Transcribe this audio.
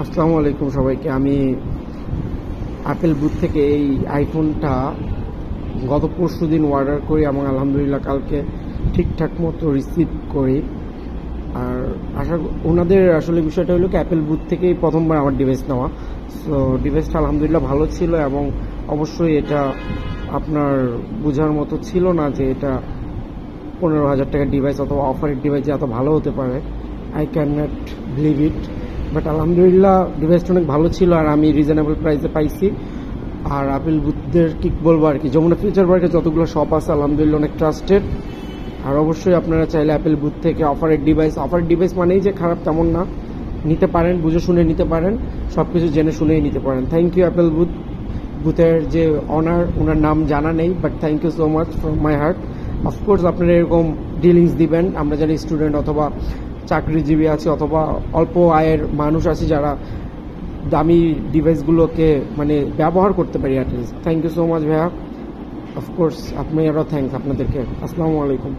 আসসালামু আলাইকুম সবাইকে। আমি অ্যাপেল বুথ থেকে এই আইফোনটা গত পরশুদিন অর্ডার করি এবং আলহামদুলিল্লাহ কালকে ঠিকঠাক মতো রিসিভ করি। আর ওনাদের আসলে বিষয়টা হলো কি, অ্যাপেল বুথ থেকেই প্রথমবার আমার ডিভাইস নেওয়া। সো ডিভাইসটা আলহামদুলিল্লাহ ভালো ছিল এবং অবশ্যই এটা আপনার বোঝার মতো ছিল না যে এটা 15,000 টাকার ডিভাইস অথবা অফারের ডিভাইস যে এত ভালো হতে পারে। I can not believe it, but আলহামদুলিল্লাহ ডিভাইসটা অনেক ভালো ছিল আর আমি রিজনেবল প্রাইসে পাইছি। আর অ্যাপেল বুথদের কি বলবো আর কি, যমুনা ফিউচার পার্কে যতগুলো শপ আছে আলহামদুলিল্লাহ অনেক ট্রাস্টেড। আর অবশ্যই আপনারা চাইলে অ্যাপেল বুথ থেকে অফারের ডিভাইস মানেই যে খারাপ তেমন না, নিতে পারেন, বুঝে শুনে নিতে পারেন, সব কিছু জেনে শুনেই নিতে পারেন। থ্যাংক ইউ অ্যাপেল বুথের যে অনার, ওনার নাম জানা নেই, but thank you so much from my heart. Of course আপনারা এরকম ডিলিংস দিবেন। আমরা যারা স্টুডেন্ট অথবা চাকরিজীবী আছি অথবা অল্প আয়ের মানুষ আছি যারা দামি ডিভাইসগুলোকে মানে ব্যবহার করতে পারি at least. Thank you so much ভাইয়া। অফকোর্স আপনারও থ্যাংকস আপনাদেরকে। আসসালামু আলাইকুম।